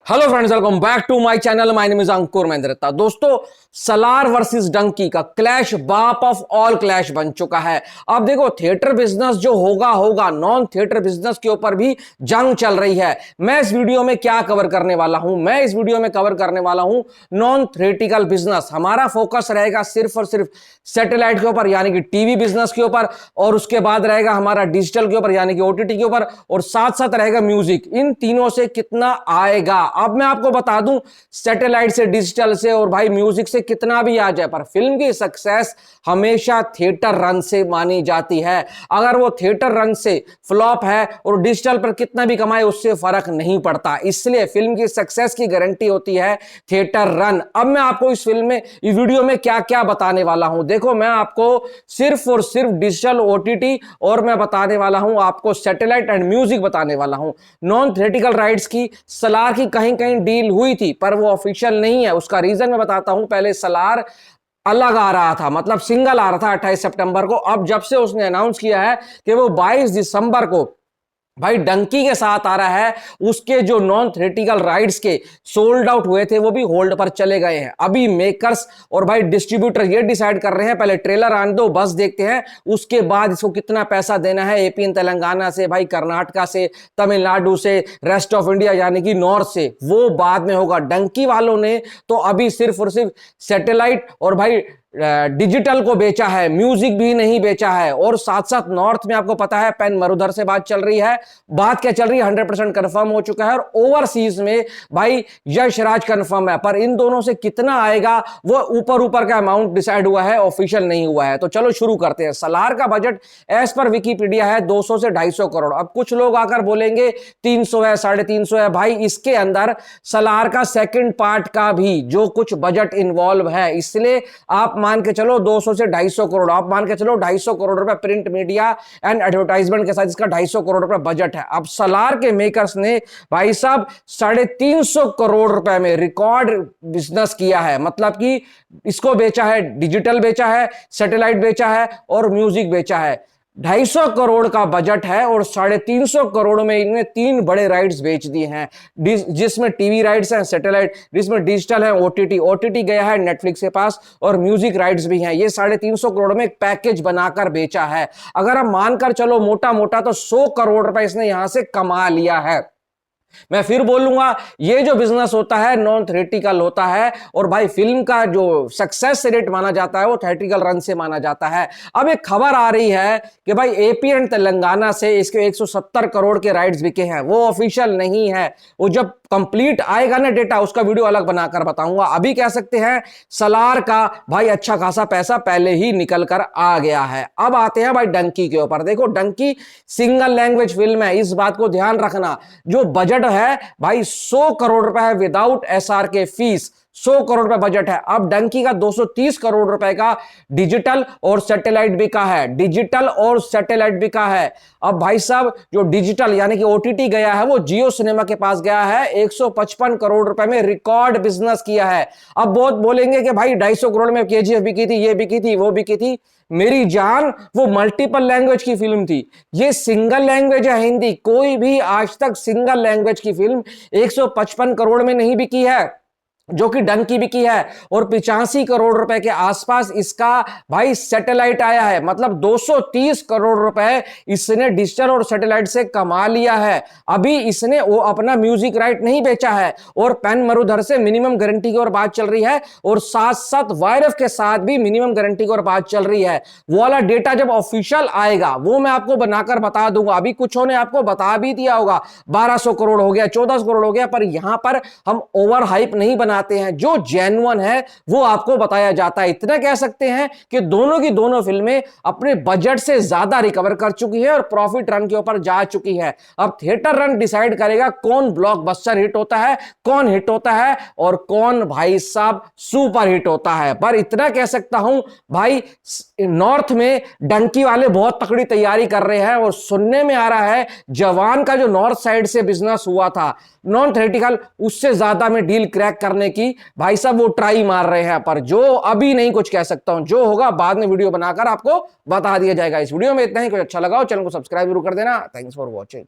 Hello friends, welcome back to my channel. My name is Ankur Mahendra. दोस्तों, Salaar versus Dunki का clash बाप of all clash बन चुका है। अब देखो, थिएटर बिजनेस जो होगा नॉन थिएटर बिजनेस के ऊपर भी जंग चल रही है। मैं इस वीडियो में क्या कवर करने वाला हूं? मैं इस वीडियो में कवर करने वाला हूं नॉन थिएटिकल बिजनेस। हमारा फोकस रहेगा सिर्फ और सिर्फ सैटेलाइट के ऊपर, यानी कि टीवी बिजनेस के ऊपर, और उसके बाद रहेगा हमारा डिजिटल के ऊपर यानी कि ओटीटी के ऊपर, और साथ साथ रहेगा म्यूजिक। इन तीनों से कितना आएगा अब मैं आपको बता दूं। सैटेलाइट से, डिजिटल से और भाई म्यूजिक से कितना भी आ जाए, पर फिल्म की सक्सेस हमेशा थिएटर रन से मानी जाती है। अगर वो थिएटर रन से फ्लॉप है और डिजिटल पर कितना भी कमाए, उससे फर्क नहीं पड़ता। इसलिए फिल्म की सक्सेस की गारंटी होती है थिएटर रन। अब मैं आपको इस फिल्म में, इस वीडियो में क्या क्या बताने वाला हूं। देखो, मैं आपको सिर्फ और सिर्फ डिजिटल, ओटीटी, और मैं बताने वाला हूं आपको सैटेलाइट एंड म्यूजिक बताने वाला हूं। नॉन थिएटिकल राइट्स की, सलार की कहीं कहीं डील हुई थी, पर वो ऑफिशियल नहीं है। उसका रीजन मैं बताता हूं। पहले सलार अलग आ रहा था, मतलब सिंगल आ रहा था 28 सितंबर को। अब जब से उसने अनाउंस किया है कि वो 22 दिसंबर को भाई डंकी के साथ आ रहा है, उसके जो नॉन थ्रेटिकल राइट्स के सोल्ड आउट हुए थे वो भी होल्ड पर चले गए हैं। अभी मेकर्स और भाई डिस्ट्रीब्यूटर ये डिसाइड कर रहे हैं, पहले ट्रेलर आने दो, बस देखते हैं, उसके बाद इसको कितना पैसा देना है। एपी एंड तेलंगाना से, भाई कर्नाटका से, तमिलनाडु से, रेस्ट ऑफ इंडिया यानी कि नॉर्थ से, वो बाद में होगा। डंकी वालों ने तो अभी सिर्फ और सिर्फ सैटेलाइट और भाई डिजिटल को बेचा है, म्यूजिक भी नहीं बेचा है। और साथ साथ नॉर्थ में आपको पता है पेन मरुधर से बात चल रही है। बात क्या चल रही है, 100% कंफर्म हो चुका है। और ओवरसीज में भाई यश राज कंफर्म है, पर इन दोनों से कितना आएगा वो ऊपर ऊपर का अमाउंट डिसाइड हुआ है, ऑफिशियल नहीं हुआ है। तो चलो शुरू करते हैं। सलार का बजट एज पर विकीपीडिया है 200 से 250 करोड़। अब कुछ लोग आकर बोलेंगे 300 है, 350 है। भाई इसके अंदर सलार का सेकंड पार्ट का भी जो कुछ बजट इन्वॉल्व है, इसलिए आप मान के चलो 200 से 250 करोड़। आप मान के चलो 250 करोड़ रुपए प्रिंट मीडिया एंड एडवर्टाइजमेंट के साथ इसका 250 करोड़ रुपए बजट है। अब सलार के मेकर्स ने भाई साहब 350 करोड़ रुपए में रिकॉर्ड बिजनेस किया है। मतलब कि इसको बेचा है, डिजिटल बेचा है, सैटेलाइट बेचा है और म्यूजिक बेचा है। 250 करोड़ का बजट है और 350 करोड़ में इन्होंने 3 बड़े राइट्स बेच दिए हैं, जिसमें टीवी राइट्स हैं, सैटेलाइट, जिसमें डिजिटल है, ओटीटी गया है नेटफ्लिक्स के पास, और म्यूजिक राइट्स भी हैं। ये 350 करोड़ में एक पैकेज बनाकर बेचा है। अगर हम मानकर चलो मोटा मोटा, तो 100 करोड़ रुपए इसने यहां से कमा लिया है। मैं फिर बोलूंगा, ये जो बिजनेस होता है नॉन थ्रेटिकल होता है, और भाई फिल्म का जो सक्सेस रेट माना जाता है वो थ्रेटिकल रन से माना जाता है। अब एक खबर आ रही है कि भाई एपी एंड तेलंगाना से इसके 170 करोड़ के राइट्स बिके हैं। वो ऑफिशियल नहीं है, वो जब कंप्लीट आएगा ना डेटा, उसका वीडियो अलग बनाकर बताऊंगा। अभी कह सकते हैं सलार का भाई अच्छा खासा पैसा पहले ही निकल कर आ गया है। अब आते हैं भाई डंकी के ऊपर। देखो, डंकी सिंगल लैंग्वेज फिल्म है, इस बात को ध्यान रखना। जो बजट है भाई 100 करोड़ रुपए है विदाउट एसआर के फीस। 100 करोड़ रुपए बजट है। अब डंकी का 230 करोड़ रुपए का डिजिटल और सैटेलाइट बिका है, डिजिटल और सैटेलाइट बिका है। अब भाई साहब जो डिजिटल यानी कि ओटीटी गया है वो जियो सिनेमा के पास गया है, 155 करोड़ रुपए में रिकॉर्ड बिजनेस किया है। अब बहुत बोलेंगे कि भाई 250 करोड़ में केजीएफ बिकी थी, ये बिकी थी, वो बिकी थी। मेरी जान, वो मल्टीपल लैंग्वेज की फिल्म थी, ये सिंगल लैंग्वेज है हिंदी। कोई भी आज तक सिंगल लैंग्वेज की फिल्म 155 करोड़ में नहीं बिकी है जो कि डंकी बिकी है। और 85 करोड़ रुपए के आसपास इसका भाई सैटेलाइट आया है। मतलब 230 करोड़ रुपए इसने डिजिटल और सैटेलाइट से कमा लिया है। अभी इसने वो अपना म्यूजिक राइट नहीं बेचा है, और पेन मरुधर से मिनिमम गारंटी की ओर बात चल रही है, और साथ साथ वायरफ के साथ भी मिनिमम गारंटी की ओर बात चल रही है। वो वाला डेटा जब ऑफिशियल आएगा वो मैं आपको बनाकर बता दूंगा। अभी कुछ ने आपको बता भी दिया होगा 1200 करोड़ हो गया, 1400 करोड़ हो गया, पर यहां पर हम ओवर हाइप नहीं बना हैं। जो जेन्युइन है वो आपको बताया जाता है। इतना कह सकते हैं कि दोनों की दोनों फिल्में अपने बजट से ज्यादा रिकवर कर चुकी है और प्रॉफिट रन के ऊपर जा चुकी है। अब थिएटर रन डिसाइड करेगा कौन ब्लॉकबस्टर हिट होता है, कौन हिट होता है, और कौन भाई साहब सुपर हिट होता है। पर इतना कह सकता हूं भाई, नॉर्थ में डंकी वाले बहुत तकड़ी तैयारी कर रहे हैं, और सुनने में आ रहा है जवान का जो नॉर्थ साइड से बिजनेस हुआ था नॉन थ्रेटिकल, उससे ज्यादा में डील क्रैक करने की भाई साहब वो ट्राई मार रहे हैं। पर जो अभी नहीं कुछ कह सकता हूं, जो होगा बाद में वीडियो बनाकर आपको बता दिया जाएगा। इस वीडियो में इतना ही। कुछ अच्छा लगा हो चैनल को सब्सक्राइब जरूर कर देना। Thanks for watching.